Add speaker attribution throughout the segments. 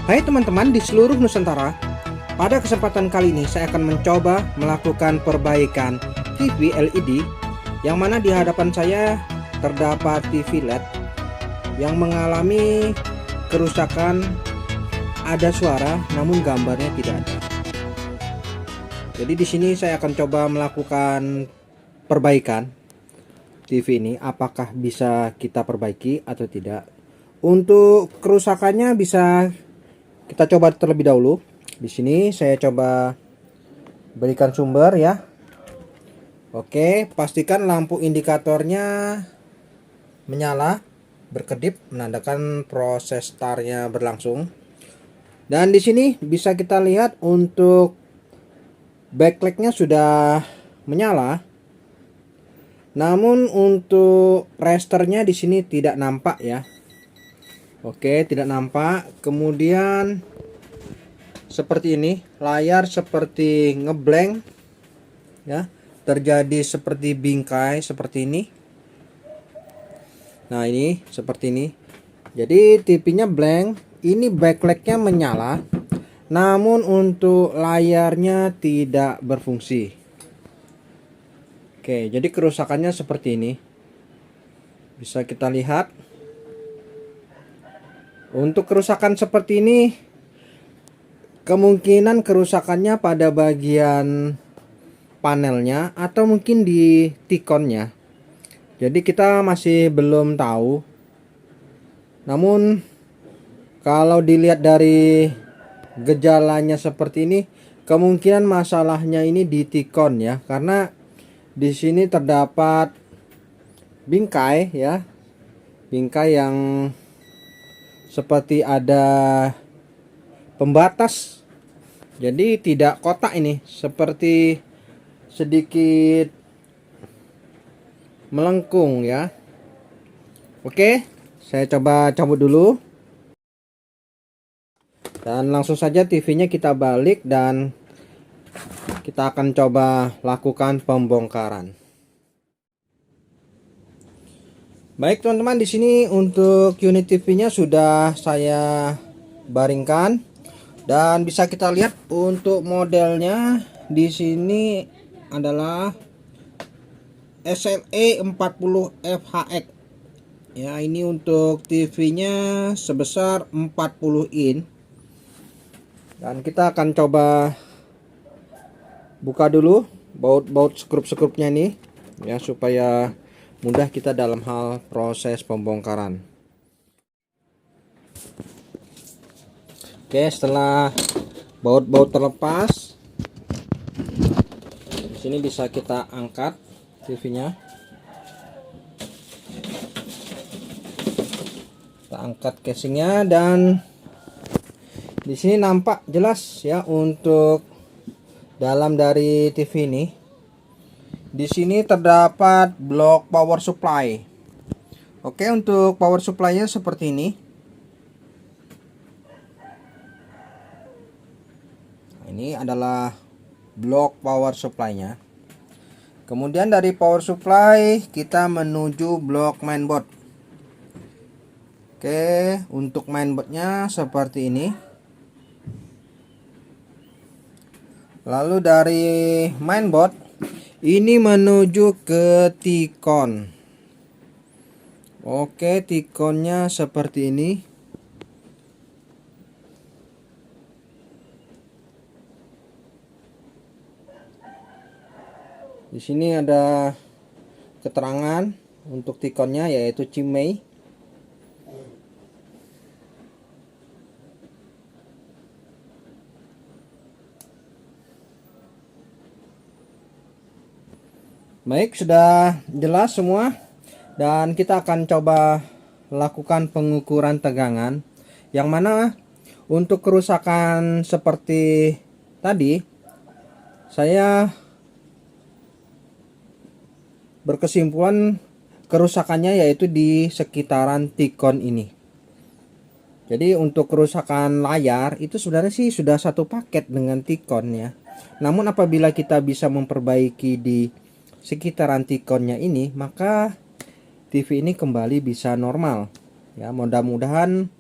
Speaker 1: Hai teman-teman di seluruh Nusantara, pada kesempatan kali ini saya akan mencoba melakukan perbaikan TV LED yang mana di hadapan saya terdapat TV LED yang mengalami kerusakan, ada suara namun gambarnya tidak ada. Jadi di sini saya akan coba melakukan perbaikan TV ini, apakah bisa kita perbaiki atau tidak. Untuk kerusakannya bisa kita coba terlebih dahulu. Di sini saya coba berikan sumber ya. Oke, pastikan lampu indikatornya menyala, berkedip, menandakan proses startnya berlangsung. Dan di sini bisa kita lihat untuk backlightnya sudah menyala. Namun untuk rasternya di sini tidak nampak ya. Oke, tidak nampak. Kemudian seperti ini, layar seperti ngeblank ya, terjadi seperti bingkai seperti ini. Nah, ini seperti ini. Jadi TV-nya blank, ini backlightnya menyala, namun untuk layarnya tidak berfungsi. Oke, jadi kerusakannya seperti ini. Bisa kita lihat. Untuk kerusakan seperti ini, kemungkinan kerusakannya pada bagian panelnya atau mungkin di T-Con-nya. Jadi kita masih belum tahu. Namun kalau dilihat dari gejalanya seperti ini, kemungkinan masalahnya ini di T-Con ya, karena di sini terdapat bingkai ya. Bingkai yang seperti ada pembatas, jadi tidak kotak, ini seperti sedikit melengkung ya. Oke, saya coba cabut dulu dan langsung saja TV-nya kita balik dan kita akan coba lakukan pembongkaran. Baik teman-teman, di sini untuk unit TV-nya sudah saya baringkan dan bisa kita lihat untuk modelnya di sini adalah SLE 40 FHX. Ya, ini untuk TV-nya sebesar 40 in. Dan kita akan coba buka dulu baut-baut skrup-skrupnya nih ya, supaya mudah kita dalam hal proses pembongkaran. Oke, setelah baut-baut terlepas, di sini bisa kita angkat TV-nya. Kita angkat casingnya dan di sini nampak jelas ya untuk dalam dari TV ini. Di sini terdapat blok power supply. Oke, untuk power supply-nya seperti ini. Nah, ini adalah blok power supply-nya. Kemudian dari power supply kita menuju blok mainboard. Oke, untuk mainboard-nya seperti ini. Lalu dari mainboard ini menuju ke T-Con. Oke, T-Con-nya seperti ini. Di sini ada keterangan untuk T-Con-nya, yaitu Cimei. Baik, sudah jelas semua dan kita akan coba lakukan pengukuran tegangan, yang mana untuk kerusakan seperti tadi saya berkesimpulan kerusakannya yaitu di sekitaran T-Con ini. Jadi untuk kerusakan layar itu sebenarnya sih sudah satu paket dengan T-Con ya. Namun apabila kita bisa memperbaiki di sekitaran T-Con-nya ini, maka TV ini kembali bisa normal ya. Mudah-mudahan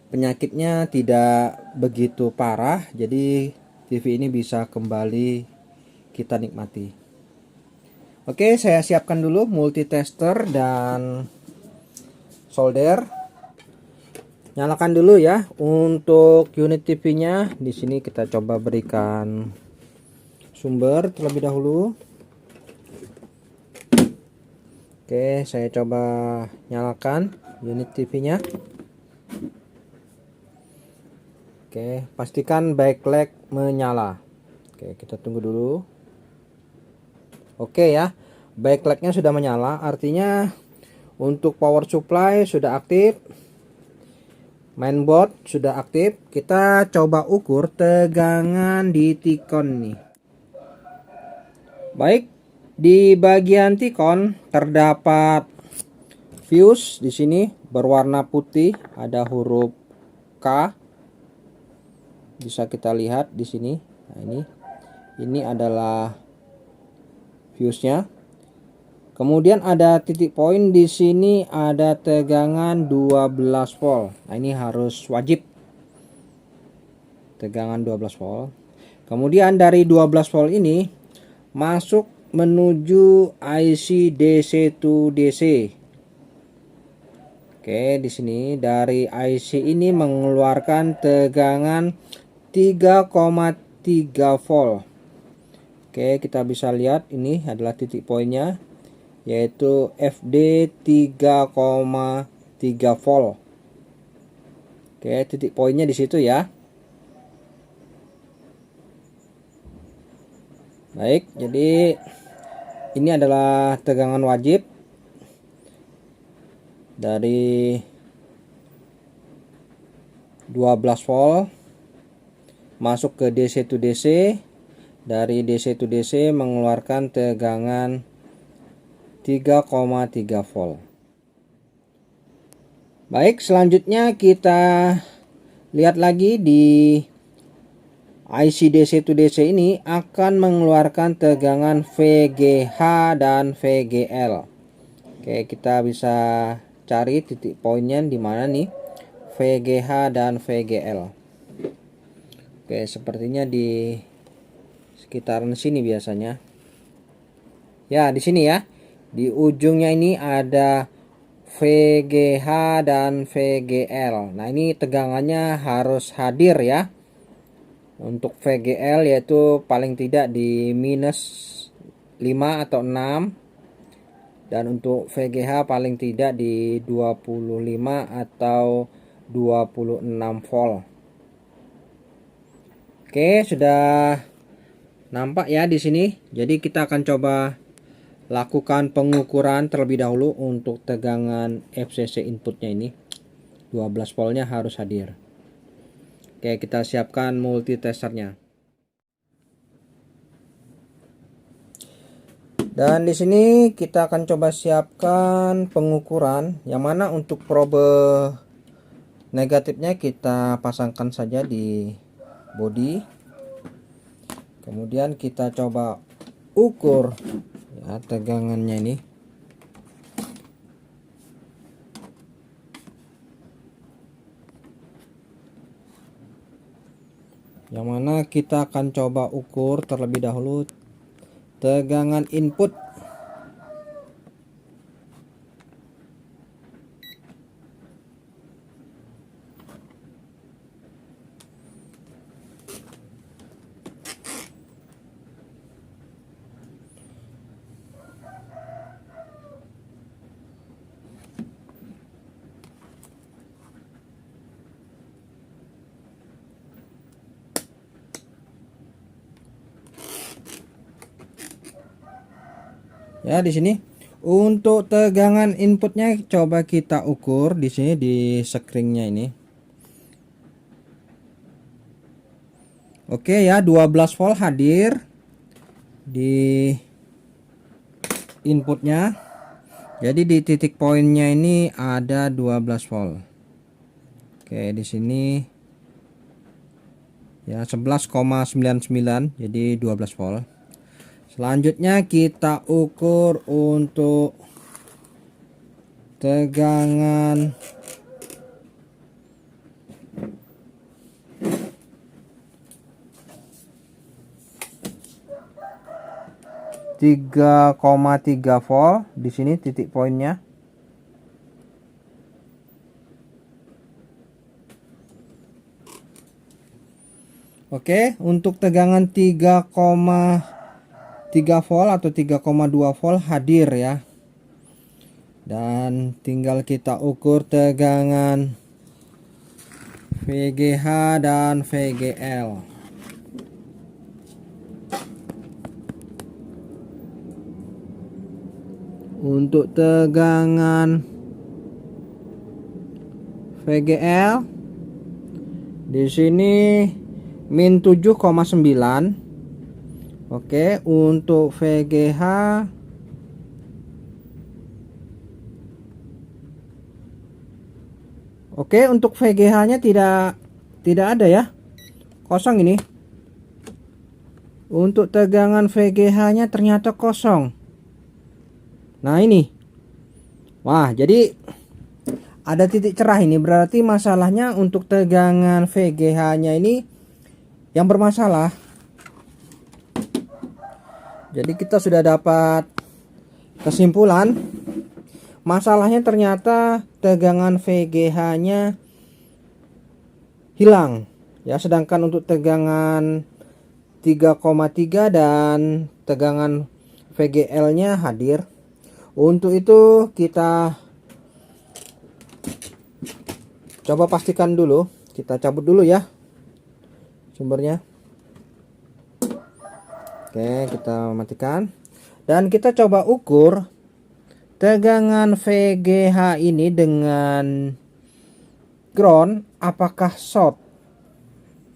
Speaker 1: penyakitnya tidak begitu parah, jadi TV ini bisa kembali kita nikmati. Oke, saya siapkan dulu multitester dan solder. Nyalakan dulu ya untuk unit TV-nya. Di sini kita coba berikan sumber terlebih dahulu. Oke, saya coba nyalakan unit TV-nya. Oke, pastikan backlight menyala. Oke, kita tunggu dulu. Oke ya, backlightnya sudah menyala, artinya untuk power supply sudah aktif. Mainboard sudah aktif. Kita coba ukur tegangan di T-con nih. Baik, di bagian T-con terdapat fuse di sini berwarna putih, ada huruf K. Bisa kita lihat di sini. Nah, ini adalah fuse-nya. Kemudian ada titik poin di sini, ada tegangan 12 volt. Nah, ini harus wajib tegangan 12 volt. Kemudian dari 12 volt ini masuk menuju IC DC to DC. Oke, di sini dari IC ini mengeluarkan tegangan 3,3 volt. Oke, kita bisa lihat ini adalah titik poinnya, yaitu FD 3,3 volt. Oke, titik poinnya di situ ya. Baik, jadi ini adalah tegangan wajib dari 12 volt masuk ke DC to DC. Dari DC to DC mengeluarkan tegangan 3,3 volt. Baik, selanjutnya kita lihat lagi di IC DC to DC ini akan mengeluarkan tegangan VGH dan VGL. Oke, kita bisa cari titik poinnya di mana nih VGH dan VGL. Oke, sepertinya di sekitaran sini biasanya. Ya, di sini ya. Di ujungnya ini ada VGH dan VGL. Nah, ini tegangannya harus hadir ya. Untuk VGL yaitu paling tidak di minus 5 atau 6. Dan untuk VGH paling tidak di 25 atau 26 volt. Oke, sudah nampak ya di sini. Jadi kita akan coba lakukan pengukuran terlebih dahulu untuk tegangan FCC inputnya ini. 12 voltnya harus hadir. Oke, kita siapkan multitesternya. Dan di sini kita akan coba siapkan pengukuran, yang mana untuk probe negatifnya kita pasangkan saja di bodi. Kemudian kita coba ukur ya tegangannya ini. Yang mana kita akan coba ukur terlebih dahulu tegangan input. Ya, di sini untuk tegangan inputnya coba kita ukur di sini di screennya ini. Oke ya, 12 volt hadir di inputnya. Jadi di titik poinnya ini ada 12 volt. Oke, di sini ya 11,99, jadi 12 volt. Selanjutnya kita ukur untuk tegangan 3,3 volt. Di sini titik poinnya. Oke, untuk tegangan 3,3 volt atau 3,2 volt hadir ya. Dan tinggal kita ukur tegangan VGH dan VGL. Untuk tegangan VGL di sini min 7,9. Oke, untuk VGH untuk VGH-nya tidak ada ya. Kosong ini. Untuk tegangan VGH-nya ternyata kosong. Nah, ini. Wah, jadi ada titik cerah ini. Berarti masalahnya untuk tegangan VGH-nya ini yang bermasalah. Jadi kita sudah dapat kesimpulan. Masalahnya ternyata tegangan VGH-nya hilang ya, sedangkan untuk tegangan 3,3 dan tegangan VGL-nya hadir. Untuk itu kita coba pastikan dulu, kita cabut dulu ya sumbernya. Oke, kita matikan dan kita coba ukur tegangan VGH ini dengan ground apakah short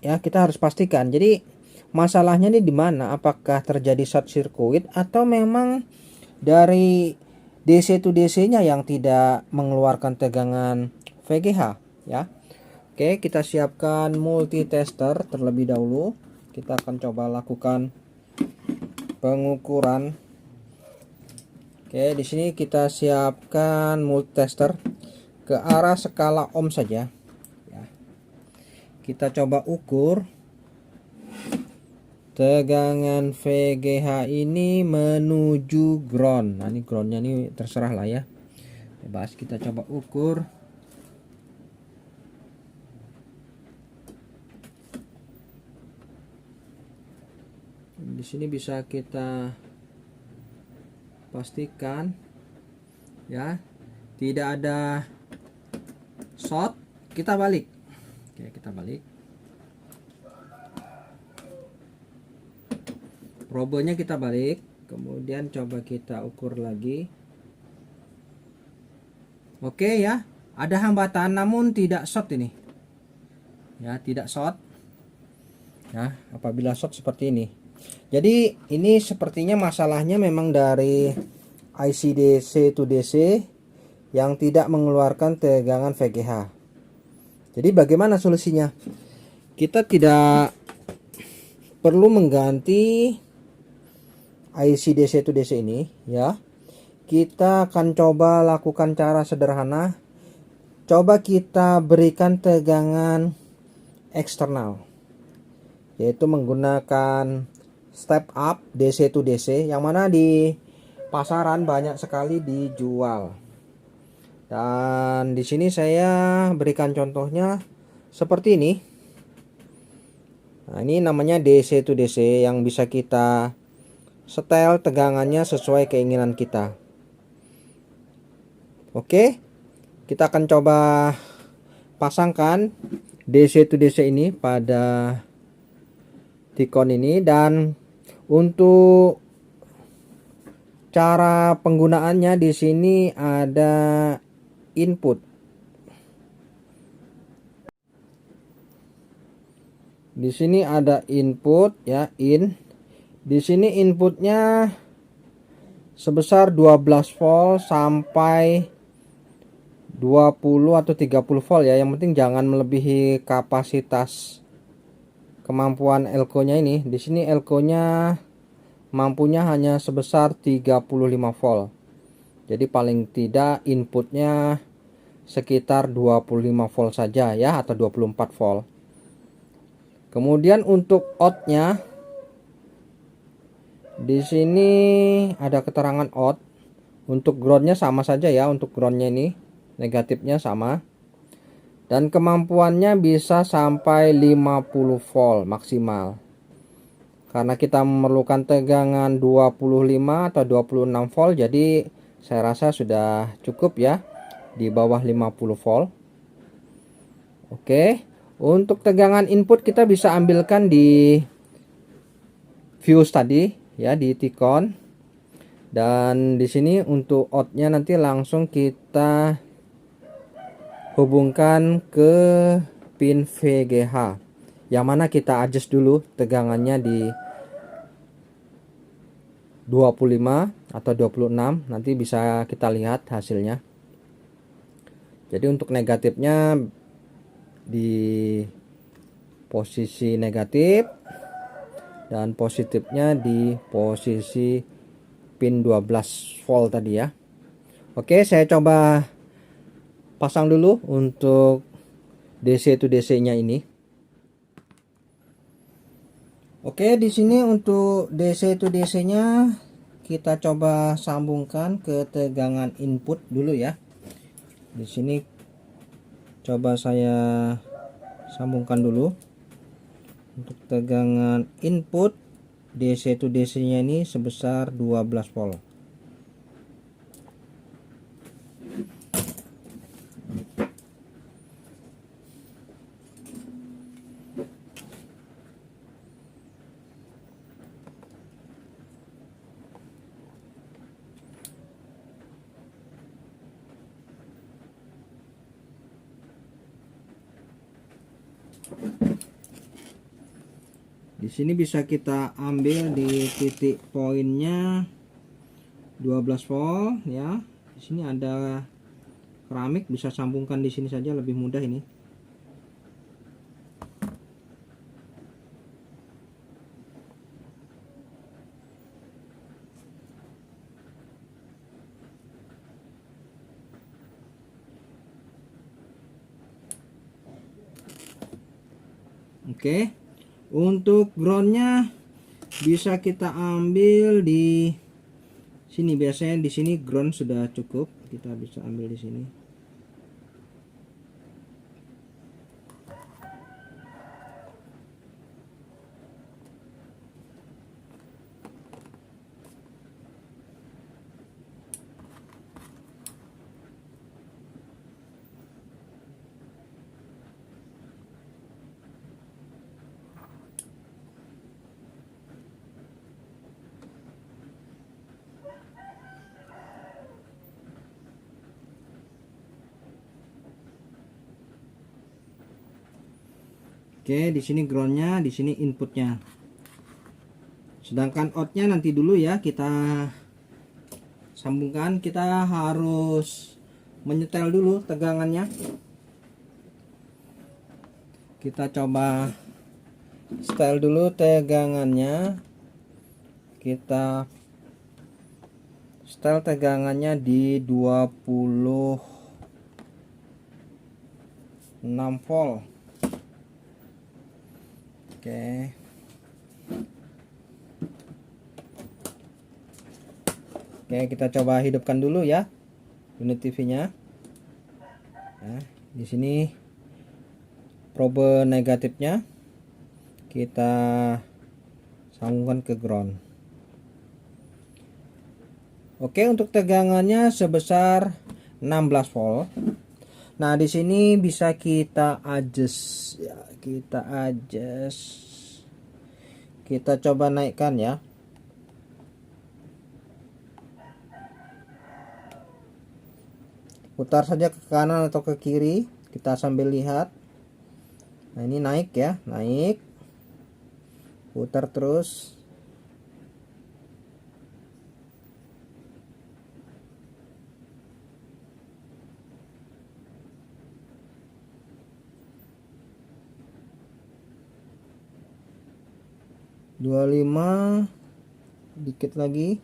Speaker 1: ya. Kita harus pastikan. Jadi masalahnya ini di mana, apakah terjadi short circuit atau memang dari DC to DC nya yang tidak mengeluarkan tegangan VGH ya. Oke, kita siapkan multitester terlebih dahulu. Kita akan coba lakukan pengukuran. Oke, di sini kita siapkan multitester ke arah skala ohm saja. Ya. Kita coba ukur tegangan VGH ini menuju ground. Nah, ini groundnya ini terserah lah ya. Bebas, kita coba ukur. Di sini bisa kita pastikan ya, tidak ada short. Kita balik. Oke, kita balik. Probenya kita balik, kemudian coba kita ukur lagi. Oke ya, ada hambatan namun tidak short ini. Ya, tidak short. Ya, apabila short seperti ini. Jadi ini sepertinya masalahnya memang dari IC DC to DC yang tidak mengeluarkan tegangan VGH. Jadi bagaimana solusinya? Kita tidak perlu mengganti IC DC to DC ini ya. Kita akan coba lakukan cara sederhana. Coba kita berikan tegangan eksternal, yaitu menggunakan step up DC to DC yang mana di pasaran banyak sekali dijual. Dan di sini saya berikan contohnya seperti ini. Nah, ini namanya DC to DC yang bisa kita setel tegangannya sesuai keinginan kita. Oke, kita akan coba pasangkan DC to DC ini pada T-con ini. Dan untuk cara penggunaannya di sini ada input. Di sini ada input ya, in. Di sini inputnya sebesar 12 volt sampai 20 atau 30 volt ya. Yang penting jangan melebihi kapasitas kemampuan elko-nya ini. Di sini elko-nya mampunya hanya sebesar 35 volt. Jadi paling tidak inputnya sekitar 25 volt saja ya, atau 24 volt. Kemudian untuk outnya Di sini ada keterangan out. Untuk groundnya sama saja ya, untuk groundnya ini negatifnya sama. Dan kemampuannya bisa sampai 50 volt maksimal. Karena kita memerlukan tegangan 25 atau 26 volt, jadi saya rasa sudah cukup ya di bawah 50 volt. Oke, untuk tegangan input kita bisa ambilkan di fuse tadi ya, di Ticon. Dan di sini untuk outnya nanti langsung kita hubungkan ke pin VGH, yang mana kita adjust dulu tegangannya di 25 atau 26, nanti bisa kita lihat hasilnya. Jadi untuk negatifnya di posisi negatif dan positifnya di posisi pin 12 volt tadi ya. Oke, saya coba pasang dulu untuk DC to DC nya ini. Oke, di sini untuk DC to DC nya kita coba sambungkan ke tegangan input dulu ya. Di sini coba saya sambungkan dulu untuk tegangan input DC to DC nya ini sebesar 12 volt. Di sini bisa kita ambil di titik poinnya 12 volt ya. Di sini ada keramik, bisa sambungkan di sini saja, lebih mudah ini. Oke. Untuk groundnya bisa kita ambil di sini, biasanya di sini ground sudah cukup, kita bisa ambil di sini. Oke, di sini groundnya, di sini inputnya. Sedangkan outnya nanti dulu ya kita sambungkan. Kita harus menyetel dulu tegangannya. Kita coba setel dulu tegangannya. Kita setel tegangannya di 26 volt. Oke. Oke, kita coba hidupkan dulu ya unit TV-nya. Nah, di sini probe negatifnya kita sambungkan ke ground. Oke, untuk tegangannya sebesar 16 volt. Nah, di sini bisa kita adjust ya, kita coba naikkan ya. Putar saja ke kanan atau ke kiri, kita sambil lihat. Nah, ini naik ya, naik. Putar terus. Dua lima, dikit lagi.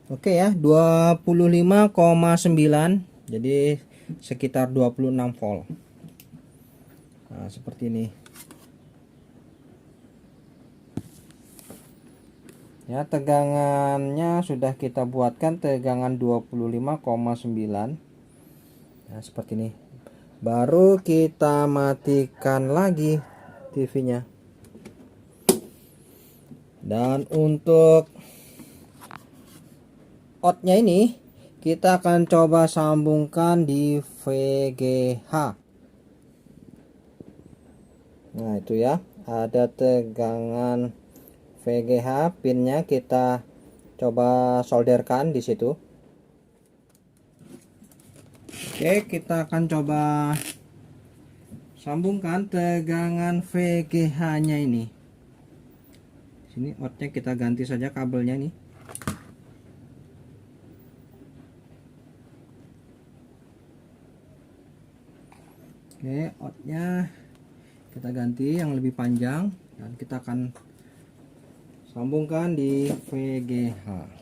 Speaker 1: Oke ya, 25,9. Jadi sekitar 26 volt. Nah, seperti ini. Ya, tegangannya sudah kita buatkan tegangan 25,9. Nah, seperti ini. Baru kita matikan lagi TV-nya. Dan untuk outnya ini kita akan coba sambungkan di VGH. Nah, itu ya, ada tegangan VGH, pinnya kita coba solderkan di situ. Oke, kita akan coba sambungkan tegangan VGH-nya ini. Sini outnya kita ganti saja kabelnya nih. Oke, outnya kita ganti yang lebih panjang dan kita akan sambungkan di VGH.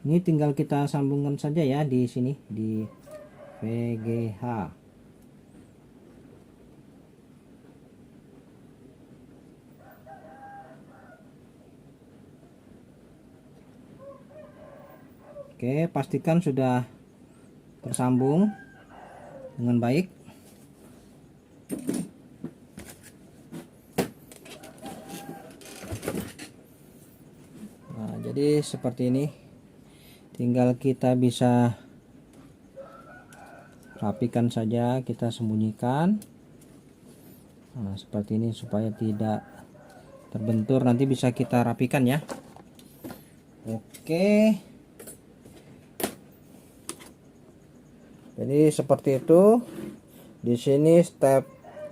Speaker 1: Ini tinggal kita sambungkan saja ya di sini di VGH. Oke, pastikan sudah tersambung dengan baik. Nah, jadi seperti ini. Tinggal kita bisa rapikan saja, kita sembunyikan. Nah, seperti ini supaya tidak terbentur, nanti bisa kita rapikan ya. Oke. Jadi seperti itu. Di sini step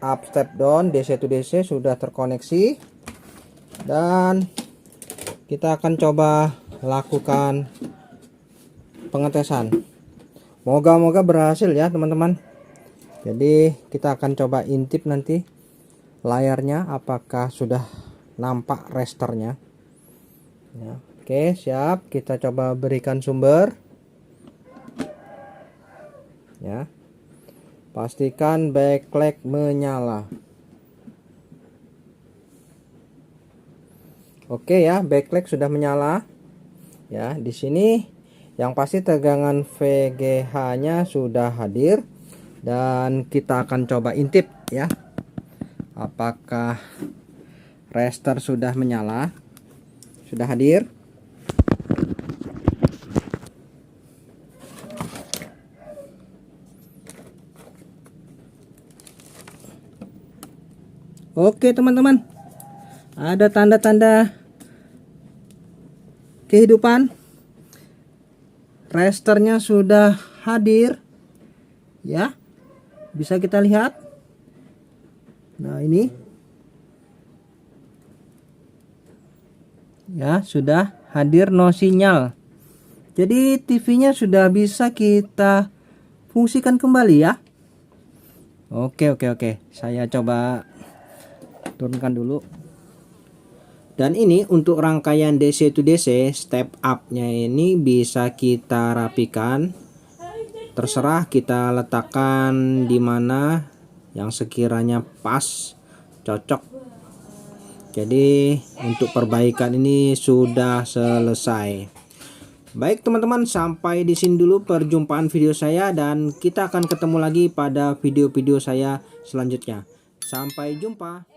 Speaker 1: up, step down, DC to DC sudah terkoneksi. Dan kita akan coba lakukan pengetesan. Moga-moga berhasil ya teman-teman. Jadi kita akan coba intip nanti layarnya apakah sudah nampak resternya ya. Oke, siap, kita coba berikan sumber ya. Pastikan backlight menyala. Oke ya, backlight sudah menyala ya. Di sini yang pasti tegangan VGH-nya sudah hadir dan kita akan coba intip ya. Apakah rester sudah menyala? Sudah hadir? Oke teman-teman. Ada tanda-tanda kehidupan. Resternya sudah hadir ya, bisa kita lihat. Nah ini ya, sudah hadir no sinyal. Jadi TV-nya sudah bisa kita fungsikan kembali ya. Oke, saya coba turunkan dulu. Dan ini untuk rangkaian DC to DC, step up-nya ini bisa kita rapikan. Terserah kita letakkan di mana yang sekiranya pas, cocok. Jadi untuk perbaikan ini sudah selesai. Baik teman-teman, sampai di sini dulu perjumpaan video saya dan kita akan ketemu lagi pada video-video saya selanjutnya. Sampai jumpa.